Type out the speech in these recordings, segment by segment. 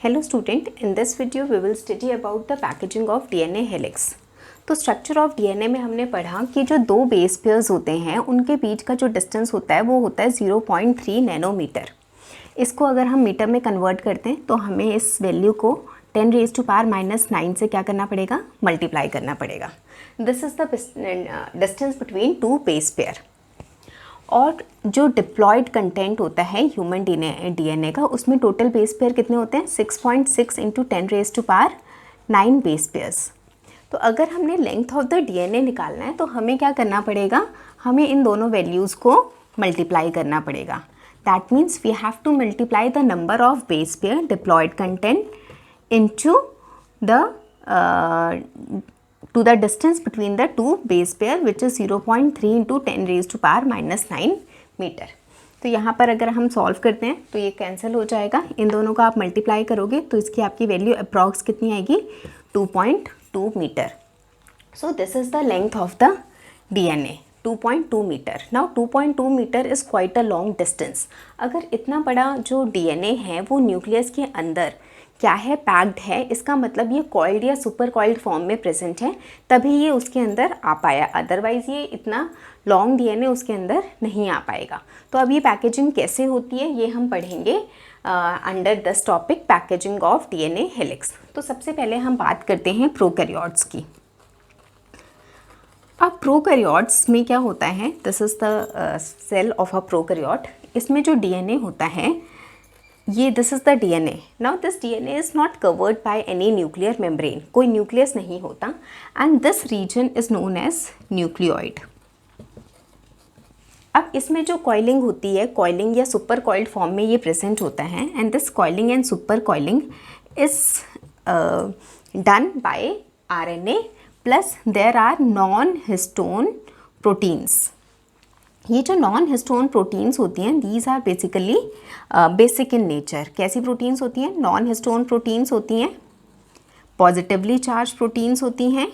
Hello student, in this video we will study about the packaging of DNA helix. तो structure of DNA में हमने पढ़ा कि जो दो बेस पेयर्स होते हैं उनके बीच का जो डिस्टेंस होता है वो होता है 0.3 नैनोमीटर. इसको अगर हम मीटर में कन्वर्ट करते हैं तो हमें इस वैल्यू को 10⁻⁹ से क्या करना पड़ेगा, मल्टीप्लाई करना पड़ेगा. This is the distance between two base pair. और जो डिप्लॉयड कंटेंट होता है ह्यूमन डीएनए का, उसमें टोटल बेस पेयर कितने होते हैं, 6.6 × 10⁻⁹ बेस पेयर्स. तो अगर हमने लेंथ ऑफ द डीएनए निकालना है तो हमें क्या करना पड़ेगा, हमें इन दोनों वैल्यूज़ को मल्टीप्लाई करना पड़ेगा. That means we have to multiply the number of base pair diploid content into to the distance between the two base pair which is 0.3 × 10⁻⁹ metre. तो यहाँ पर अगर हम सॉल्व करते हैं तो ये कैंसिल हो जाएगा, इन दोनों का आप मल्टीप्लाई करोगे तो इसकी आपकी वैल्यू अप्रॉक्स कितनी आएगी, 2.2 metre. So this is the length of the DNA, 2.2 metre. Now 2.2 metre is quite a long distance. अगर इतना बड़ा जो डीएनए है वो न्यूक्लियस के अंदर क्या है, पैक्ड है, इसका मतलब ये कॉइल्ड या सुपर कॉइल्ड फॉर्म में प्रेजेंट है, तभी ये उसके अंदर आ पाया. अदरवाइज़ ये इतना लॉन्ग डीएनए उसके अंदर नहीं आ पाएगा. तो अब ये पैकेजिंग कैसे होती है ये हम पढ़ेंगे under this topic, packaging of DNA helix. तो सबसे पहले हम बात करते हैं प्रोकैरियोट्स की. अब प्रोकैरियोट्स में क्या होता है, this is the cell of a prokaryote. इसमें जो डीएनए होता है ये this is the DNA. Now this DNA is not covered by any nuclear membrane, कोई न्यूक्लियस नहीं होता, and this region is known as nucleoid. अब इसमें जो कॉइलिंग होती है, कॉइलिंग या सुपर कॉइल्ड फॉर्म में ये प्रेजेंट होता है, and this coiling and super coiling is done by RNA plus there are non histone proteins. ये जो नॉन हिस्टोन प्रोटीन्स होती हैं, these are basically basic in nature. कैसी प्रोटीन्स होती हैं, नॉन हिस्टोन प्रोटीन्स होती हैं, पॉजिटिवली चार्ज प्रोटीन्स होती हैं,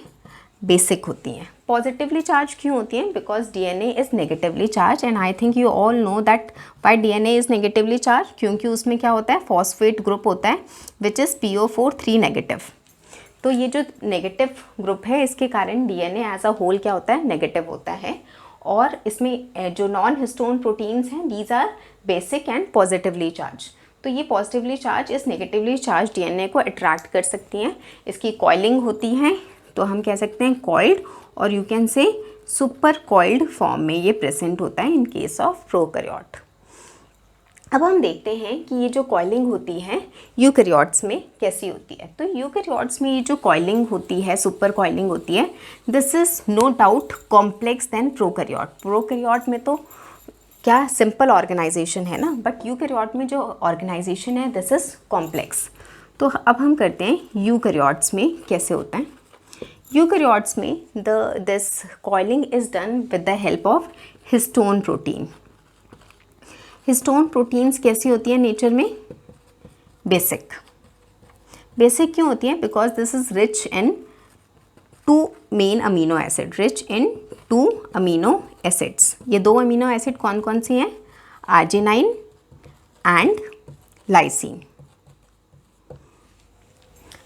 बेसिक होती हैं. पॉजिटिवली चार्ज क्यों होती हैं, because DNA is negatively charge, and I think you all know that why DNA is negatively charge, क्योंकि उसमें क्या होता है, फॉस्फेट ग्रुप होता है विच इज़ PO4 3 नेगेटिव. तो ये जो नेगेटिव ग्रुप है इसके कारण डीएनए एज अ होल क्या होता है, नेगेटिव होता है. और इसमें जो नॉन हिस्टोन प्रोटीन्स हैं these are basic and positively charged. तो ये पॉजिटिवली चार्ज इस नेगेटिवली चार्ज डीएनए को अट्रैक्ट कर सकती हैं. इसकी कॉइलिंग होती है तो हम कह सकते हैं कॉइल्ड, और you can say super coiled form में ये प्रेजेंट होता है इन केस ऑफ प्रोकैरियोट. अब हम देखते हैं कि ये जो कॉइलिंग होती है यूकैरियोट्स में कैसी होती है. तो यूकैरियोट्स में ये जो कॉइलिंग होती है, सुपर कॉइलिंग होती है, this is no doubt complex then prokaryote. Prokaryote में तो क्या सिंपल ऑर्गेनाइजेशन है ना, बट यूकैरियोट में जो ऑर्गेनाइजेशन है दिस इज़ कॉम्प्लेक्स. तो अब हम करते हैं यूकैरियोट्स में कैसे होता है. यूकैरियोट्स में this coiling is done with the help of histone protein. Histone proteins कैसी होती है नेचर में, बेसिक. बेसिक क्यों होती है, because this is rich in 2 main amino acid, rich in 2 amino acids. ये 2 अमीनो एसिड कौन कौन सी हैं, आर्जिनाइन एंड लाइसिन.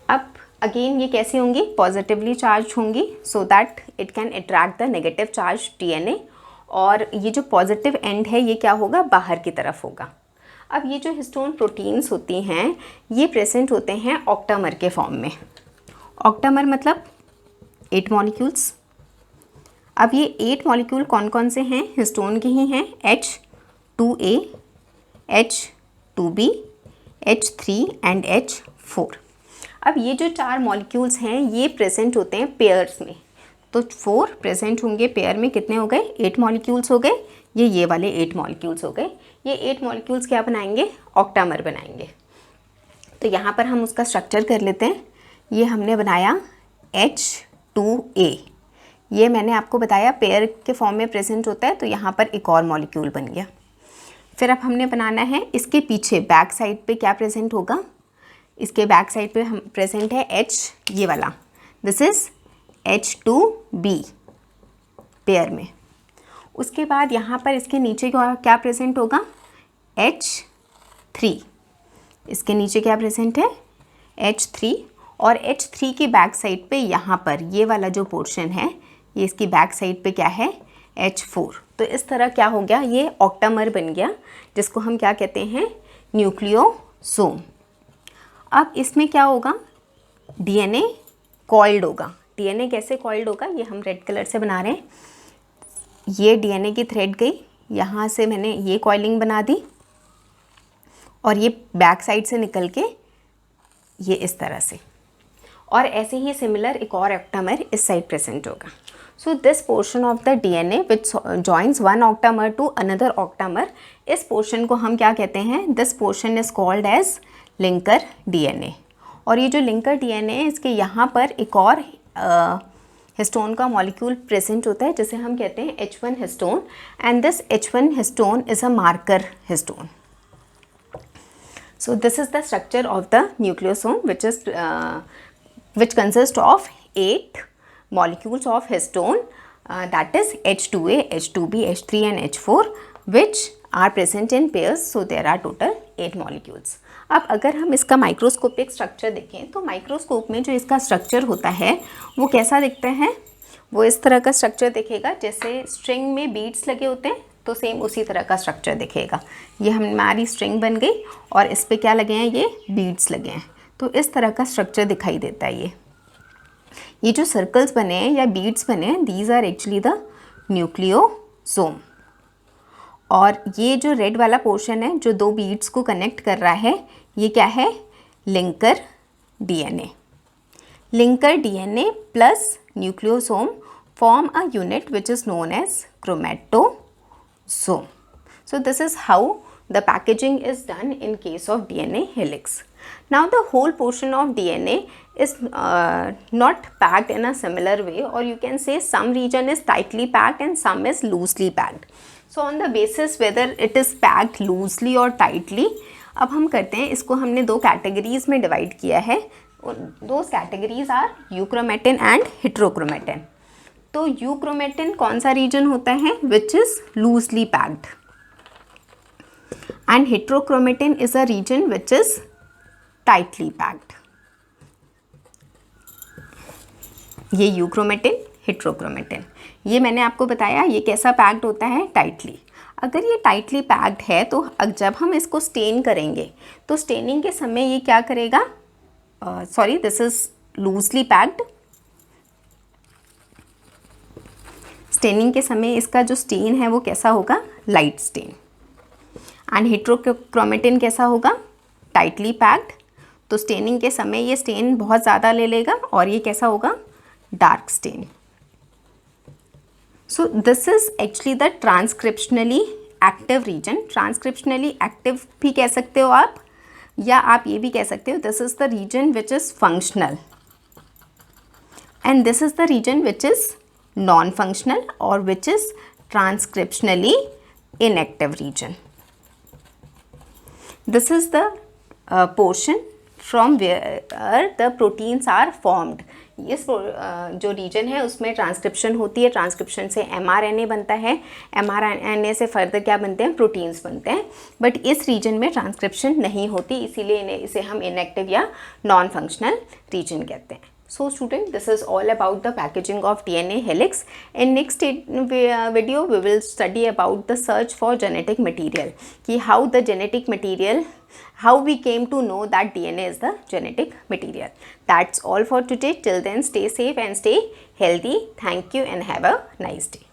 अब अगेन ये कैसी होंगी, पॉजिटिवली चार्ज होंगी, so that it can attract the negative charge DNA. और ये जो पॉजिटिव एंड है ये क्या होगा, बाहर की तरफ होगा. अब ये जो हिस्टोन प्रोटीन्स होती हैं ये प्रेजेंट होते हैं ऑक्टामर के फॉर्म में. ऑक्टामर मतलब 8 मॉलिक्यूल्स. अब ये 8 मॉलिक्यूल कौन कौन से हैं, हिस्टोन के ही हैं, H2A, H2B, H3 and H4. अब ये जो 4 मॉलिक्यूल्स हैं ये प्रेजेंट होते हैं पेयर्स में. तो 4 प्रेजेंट होंगे पेयर में, कितने हो गए, 8 मॉलिक्यूल्स हो गए. ये वाले 8 मॉलिक्यूल्स हो गए. ये 8 मॉलिक्यूल्स क्या बनाएंगे, ऑक्टामर बनाएंगे. तो यहाँ पर हम उसका स्ट्रक्चर कर लेते हैं. ये हमने बनाया H2A, ये मैंने आपको बताया पेयर के फॉर्म में प्रेजेंट होता है, तो यहाँ पर एक और मॉलिक्यूल बन गया. फिर अब हमने बनाना है इसके पीछे बैक साइड पे क्या प्रेजेंट होगा, इसके बैक साइड पे हम प्रेजेंट है H, ये वाला, दिस इज़ H2B पेयर में. उसके बाद यहाँ पर इसके नीचे क्या प्रेजेंट होगा, H3. इसके नीचे क्या प्रेजेंट है, H3 और H3 की बैक साइड पे यहाँ पर ये वाला जो पोर्शन है ये इसकी बैक साइड पे क्या है, H4। तो इस तरह क्या हो गया, ये ऑक्टामर बन गया जिसको हम क्या कहते हैं, न्यूक्लियोसोम। अब इसमें क्या होगा, DNA कॉइल्ड होगा। DNA कैसे कॉइल्ड होगा, ये हम रेड कलर से बना रहे हैं। ये DNA की थ्रेड गई, यहाँ से मैंने ये कॉइलिंग बना दी और ये बैक साइड से निकल के ये इस तरह से, और ऐसे ही सिमिलर एक और ऑक्टामर इस साइड प्रेजेंट होगा। So this portion of the DNA which joins one octamer to another octamer, इस पोर्शन को हम क्या कहते हैं, this portion is called as linker DNA। और ये जो लिंकर DNA है, इसके यहाँ पर एक और हिस्टोन का मॉलिक्यूल प्रेजेंट होता है जिसे हम कहते हैं H1 histone, and this H1 histone is a marker histone. So this is the structure of the nucleosome, which consists of 8 molecules of histone, that is H2A, H2B, H3 and H4, which are present in pairs. So there are total 8 molecules. अब अगर हम इसका microscopic structure देखें तो microscope में जो इसका structure होता है वो कैसा दिखता है, वो इस तरह का स्ट्रक्चर दिखेगा। जैसे स्ट्रिंग में बीड्स लगे होते हैं तो सेम उसी तरह का स्ट्रक्चर दिखेगा। ये हमारी स्ट्रिंग बन गई और इस पे क्या लगे हैं, ये बीड्स लगे हैं। तो इस तरह का स्ट्रक्चर दिखाई देता है। ये जो सर्कल्स बने हैं या बीड्स बने हैं, these are actually the nucleosome. और ये जो रेड वाला पोर्शन है जो दो बीड्स को कनेक्ट कर रहा है, ये क्या है, linker DNA। Linker DNA plus nucleosome form a unit which is known as chromosome. So this is how the packaging is done in case of DNA helix. Now the whole portion of DNA is not packed in a similar way, or you can say some region is tightly packed and some is loosely packed. So on the basis whether it is packed loosely or tightly, अब हम करते हैं, इसको हमने दो categories में divide किया है। Those categories are euchromatin and heterochromatin. तो यूक्रोमेटिन कौन सा रीजन होता है, which is loosely packed, and heterochromatin is a region which is tightly packed. ये यूक्रोमेटिन, हेट्रोक्रोमेटिन, ये मैंने आपको बताया ये कैसा पैक्ड होता है, टाइटली। अगर ये टाइटली पैक्ड है तो जब हम इसको स्टेन करेंगे तो स्टेनिंग के समय ये क्या करेगा, sorry this is loosely packed. Staining के समय इसका जो स्टेन है वो कैसा होगा, लाइट स्टेन। एंड हेट्रोक्रोमेटिन कैसा होगा, टाइटली पैक्ड। तो स्टेनिंग के समय ये स्टेन बहुत ज़्यादा ले लेगा और ये कैसा होगा, dark stain. So this is actually the transcriptionally active region. Transcriptionally active भी कह सकते हो आप, या आप ये भी कह सकते हो this is the region which is functional, and this is the region which is non-functional or which is transcriptionally inactive region. This is the portion from where the proteins are formed. इस जो reason है उसमें transcription होती है, transcription से mRNA बनता है, mRNA से फर्दर क्या बनते हैं, प्रोटीन्स बनते हैं। बट इस रीजन में ट्रांसक्रिप्शन नहीं होती, इसीलिए इसे हम इनएक्टिव या नॉन फंक्शनल रीजन कहते हैं। So student, this is all about the packaging of DNA helix. In next video we will study about the search for genetic material, कि how the genetic material, how we came to know that DNA is the genetic material. That's all for today. Till then, stay safe and stay healthy. Thank you and have a nice day.